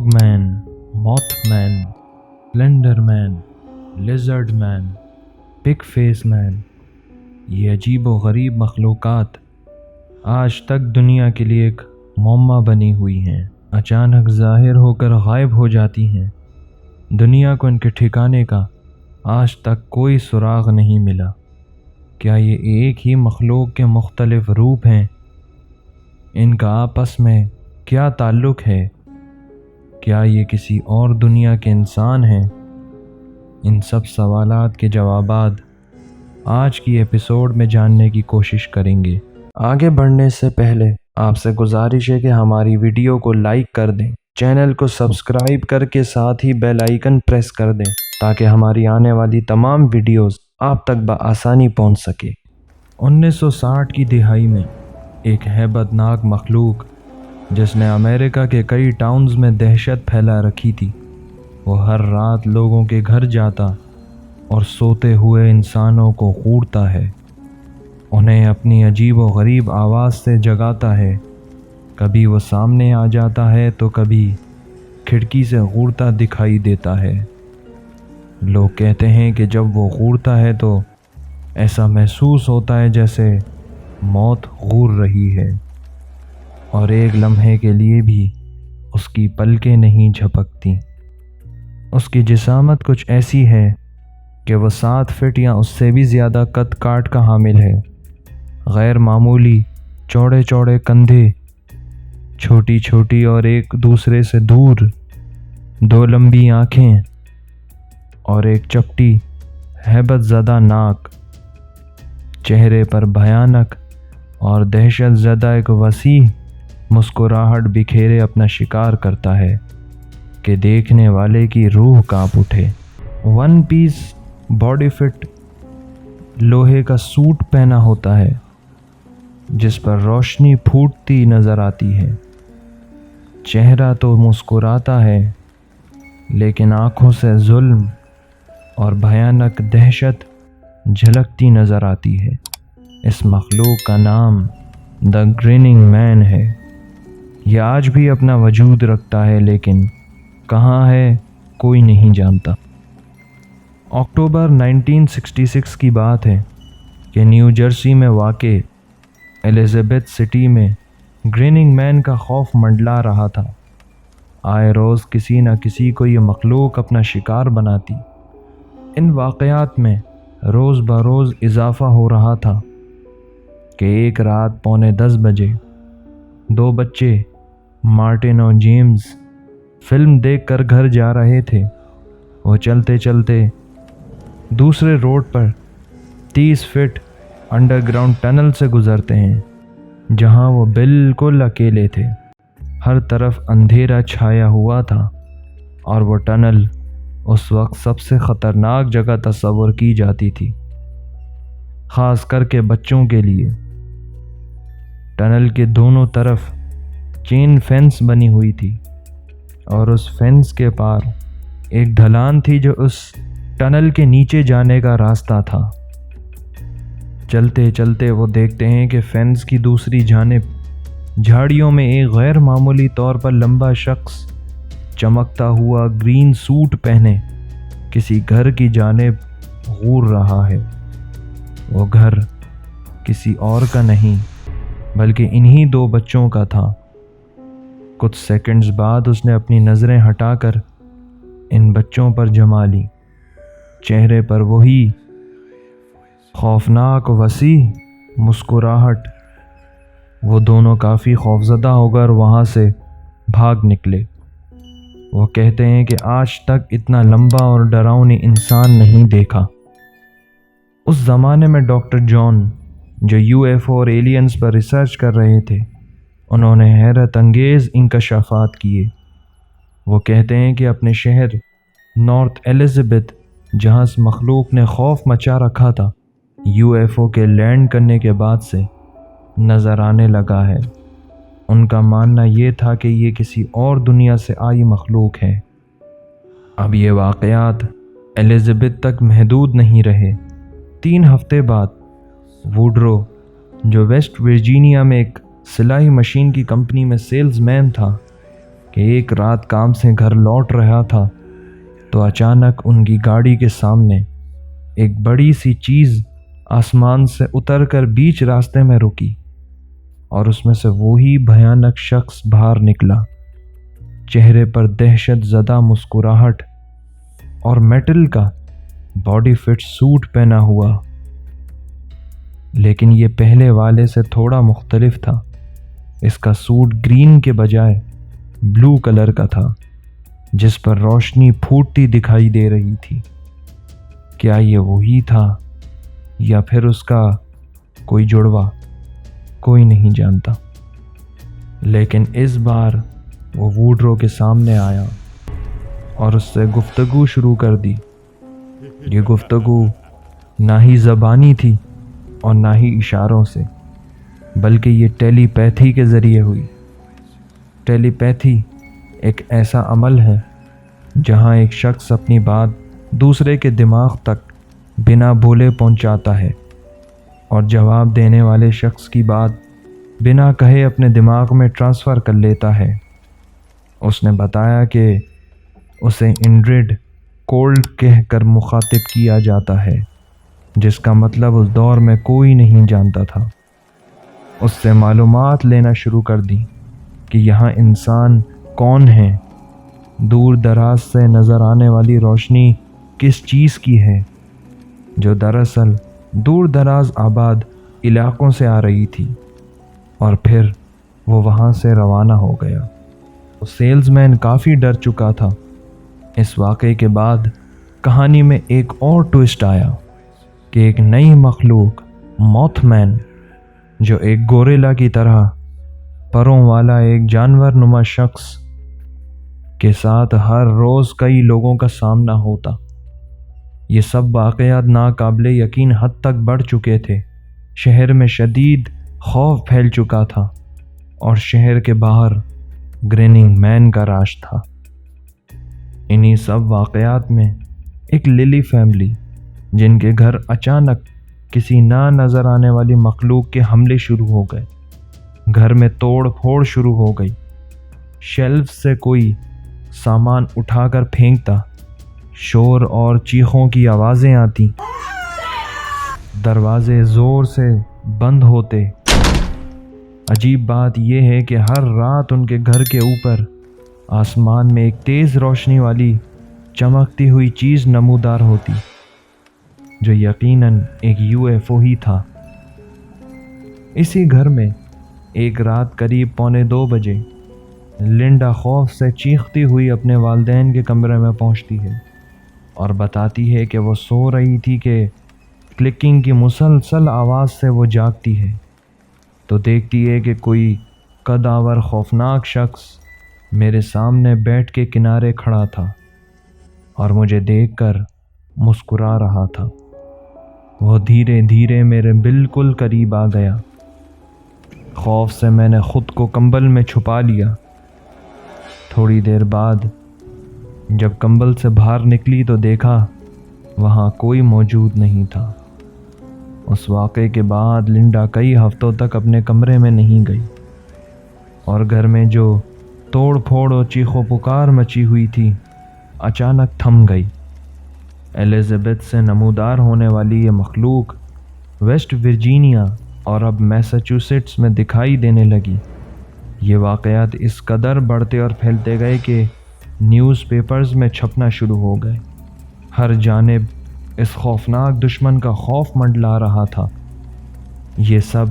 Frogman, Mothman, Slenderman, Lizardman, Big Face Man, یہ عجیب و غریب مخلوقات آج تک دنیا کے لیے ایک معمہ بنی ہوئی ہیں۔ اچانک ظاہر ہو کر غائب ہو جاتی ہیں۔ دنیا کو ان کے ٹھکانے کا آج تک کوئی سراغ نہیں ملا۔ کیا یہ ایک ہی مخلوق کے مختلف روپ ہیں؟ ان کا آپس میں کیا تعلق ہے؟ کیا یہ کسی اور دنیا کے انسان ہیں؟ ان سب سوالات کے جوابات آج کی ایپیسوڈ میں جاننے کی کوشش کریں گے۔ آگے بڑھنے سے پہلے آپ سے گزارش ہے کہ ہماری ویڈیو کو لائک کر دیں، چینل کو سبسکرائب کر کے ساتھ ہی بیل آئیکن پریس کر دیں تاکہ ہماری آنے والی تمام ویڈیوز آپ تک بآسانی پہنچ سکے۔ 1960 کی دہائی میں ایک ہیبت ناک مخلوق جس نے امریکہ کے کئی ٹاؤنز میں دہشت پھیلا رکھی تھی، وہ ہر رات لوگوں کے گھر جاتا اور سوتے ہوئے انسانوں کو گھورتا ہے، انہیں اپنی عجیب و غریب آواز سے جگاتا ہے۔ کبھی وہ سامنے آ جاتا ہے تو کبھی کھڑکی سے گھورتا دکھائی دیتا ہے۔ لوگ کہتے ہیں کہ جب وہ گھورتا ہے تو ایسا محسوس ہوتا ہے جیسے موت گھور رہی ہے، اور ایک لمحے کے لیے بھی اس کی پلکیں نہیں جھپکتی۔ اس کی جسامت کچھ ایسی ہے کہ وہ 7 فٹ یا اس سے بھی زیادہ قد کاٹ کا حامل ہے۔ غیر معمولی چوڑے چوڑے کندھے، چھوٹی چھوٹی اور ایک دوسرے سے دور 2 لمبی آنکھیں اور ایک چپٹی ہیبت زدہ ناک۔ چہرے پر بھیانک اور دہشت زدہ ایک وسیع مسکراہٹ بکھیرے اپنا شکار کرتا ہے کہ دیکھنے والے کی روح کانپ اٹھے۔ 1 پیس باڈی فٹ لوہے کا سوٹ پہنا ہوتا ہے جس پر روشنی پھوٹتی نظر آتی ہے۔ چہرہ تو مسکراتا ہے لیکن آنکھوں سے ظلم اور بھیانک دہشت جھلکتی نظر آتی ہے۔ اس مخلوق کا نام دی گریننگ مین ہے۔ یہ آج بھی اپنا وجود رکھتا ہے لیکن کہاں ہے کوئی نہیں جانتا۔ اکتوبر 1966 کی بات ہے کہ نیو جرسی میں واقع الزبتھ سٹی میں گریننگ مین کا خوف منڈلا رہا تھا۔ آئے روز کسی نہ کسی کو یہ مخلوق اپنا شکار بناتی۔ ان واقعات میں روز بروز اضافہ ہو رہا تھا کہ ایک رات 9:45 بجے 2 بچے مارٹن اور جیمز فلم دیکھ کر گھر جا رہے تھے۔ وہ چلتے چلتے دوسرے روڈ پر 30 فٹ انڈر گراؤنڈ ٹنل سے گزرتے ہیں جہاں وہ بالکل اکیلے تھے۔ ہر طرف اندھیرا چھایا ہوا تھا اور وہ ٹنل اس وقت سب سے خطرناک جگہ تصور کی جاتی تھی، خاص کر کے بچوں کے لیے۔ ٹنل کے دونوں طرف چین فینس بنی ہوئی تھی اور اس فینس کے پار ایک ڈھلان تھی جو اس ٹنل کے نیچے جانے کا راستہ تھا۔ چلتے چلتے وہ دیکھتے ہیں کہ فینس کی دوسری جانب جھاڑیوں میں ایک غیر معمولی طور پر لمبا شخص چمکتا ہوا گرین سوٹ پہنے کسی گھر کی جانب گھور رہا ہے۔ وہ گھر کسی اور کا نہیں بلکہ انہی 2 بچوں کا تھا۔ کچھ سیکنڈز بعد اس نے اپنی نظریں ہٹا کر ان بچوں پر جما لی۔ چہرے پر وہی خوفناک وسیع مسکراہٹ۔ وہ دونوں کافی خوفزدہ ہو کر وہاں سے بھاگ نکلے۔ وہ کہتے ہیں کہ آج تک اتنا لمبا اور ڈراؤنی انسان نہیں دیکھا۔ اس زمانے میں ڈاکٹر جان جو UFO اور ایلینز پر ریسرچ کر رہے تھے، انہوں نے حیرت انگیز انکشافات کیے۔ وہ کہتے ہیں کہ اپنے شہر نارتھ الزبتھ جہاں اس مخلوق نے خوف مچا رکھا تھا، UFO کے لینڈ کرنے کے بعد سے نظر آنے لگا ہے۔ ان کا ماننا یہ تھا کہ یہ کسی اور دنیا سے آئی مخلوق ہے۔ اب یہ واقعات الزبتھ تک محدود نہیں رہے۔ 3 ہفتے بعد ووڈرو جو ویسٹ ورجینیا میں ایک سلائی مشین کی کمپنی میں سیلز مین تھا، کہ ایک رات کام سے گھر لوٹ رہا تھا تو اچانک ان کی گاڑی کے سامنے ایک بڑی سی چیز آسمان سے اتر کر بیچ راستے میں رکی اور اس میں سے وہی بھیانک شخص باہر نکلا، چہرے پر دہشت زدہ مسکراہٹ اور میٹل کا باڈی فٹ سوٹ پہنا ہوا۔ لیکن یہ پہلے والے سے تھوڑا مختلف تھا۔ اس کا سوٹ گرین کے بجائے بلو کلر کا تھا، جس پر روشنی پھوٹتی دکھائی دے رہی تھی۔ کیا یہ وہی تھا یا پھر اس کا کوئی جڑوا؟ کوئی نہیں جانتا۔ لیکن اس بار وہ ووڈرو کے سامنے آیا اور اس سے گفتگو شروع کر دی۔ یہ گفتگو نہ ہی زبانی تھی اور نہ ہی اشاروں سے، بلکہ یہ ٹیلی پیتھی کے ذریعے ہوئی۔ ٹیلی پیتھی ایک ایسا عمل ہے جہاں ایک شخص اپنی بات دوسرے کے دماغ تک بنا بولے پہنچاتا ہے اور جواب دینے والے شخص کی بات بنا کہے اپنے دماغ میں ٹرانسفر کر لیتا ہے۔ اس نے بتایا کہ اسے انڈریڈ کولڈ کہہ کر مخاطب کیا جاتا ہے، جس کا مطلب اس دور میں کوئی نہیں جانتا تھا۔ اس سے معلومات لینا شروع کر دی کہ یہاں انسان کون ہیں، دور دراز سے نظر آنے والی روشنی کس چیز کی ہے، جو دراصل دور دراز آباد علاقوں سے آ رہی تھی، اور پھر وہ وہاں سے روانہ ہو گیا۔ وہ سیلز مین کافی ڈر چکا تھا۔ اس واقعے کے بعد کہانی میں ایک اور ٹوسٹ آیا کہ ایک نئی مخلوق موتھ مین، جو ایک گوریلا کی طرح پروں والا ایک جانور نما شخص کے ساتھ ہر روز کئی لوگوں کا سامنا ہوتا۔ یہ سب واقعات ناقابل یقین حد تک بڑھ چکے تھے۔ شہر میں شدید خوف پھیل چکا تھا اور شہر کے باہر گریننگ مین کا راج تھا۔ انہی سب واقعات میں ایک للی فیملی، جن کے گھر اچانک کسی نہ نظر آنے والی مخلوق کے حملے شروع ہو گئے۔ گھر میں توڑ پھوڑ شروع ہو گئی۔ شیلف سے کوئی سامان اٹھا کر پھینکتا، شور اور چیخوں کی آوازیں آتی، دروازے زور سے بند ہوتے۔ عجیب بات یہ ہے کہ ہر رات ان کے گھر کے اوپر آسمان میں ایک تیز روشنی والی چمکتی ہوئی چیز نمودار ہوتی، جو یقیناً ایک UFO ہی تھا۔ اسی گھر میں ایک رات قریب 1:45 بجے لنڈا خوف سے چیختی ہوئی اپنے والدین کے کمرے میں پہنچتی ہے اور بتاتی ہے کہ وہ سو رہی تھی کہ کلکنگ کی مسلسل آواز سے وہ جاگتی ہے تو دیکھتی ہے کہ کوئی قدآور خوفناک شخص میرے سامنے بیٹھ کے کنارے کھڑا تھا اور مجھے دیکھ کر مسکرا رہا تھا۔ وہ دھیرے دھیرے میرے بالکل قریب آ گیا۔ خوف سے میں نے خود کو کمبل میں چھپا لیا۔ تھوڑی دیر بعد جب کمبل سے باہر نکلی تو دیکھا وہاں کوئی موجود نہیں تھا۔ اس واقعے کے بعد لنڈا کئی ہفتوں تک اپنے کمرے میں نہیں گئی اور گھر میں جو توڑ پھوڑ اور چیخ و پکار مچی ہوئی تھی اچانک تھم گئی۔ ایلزابتھ سے نمودار ہونے والی یہ مخلوق ویسٹ ورجینیا اور اب میساچوسیٹس میں دکھائی دینے لگی۔ یہ واقعات اس قدر بڑھتے اور پھیلتے گئے کہ نیوز پیپرز میں چھپنا شروع ہو گئے۔ ہر جانب اس خوفناک دشمن کا خوف منڈلا رہا تھا۔ یہ سب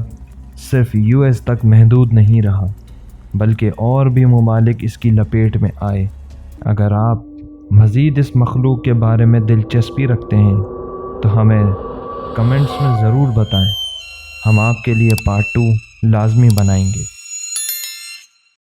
صرف US تک محدود نہیں رہا، بلکہ اور بھی ممالک اس کی لپیٹ میں آئے۔ اگر آپ مزید اس مخلوق کے بارے میں دلچسپی رکھتے ہیں تو ہمیں کمنٹس میں ضرور بتائیں۔ ہم آپ کے لیے پارٹ 2 لازمی بنائیں گے۔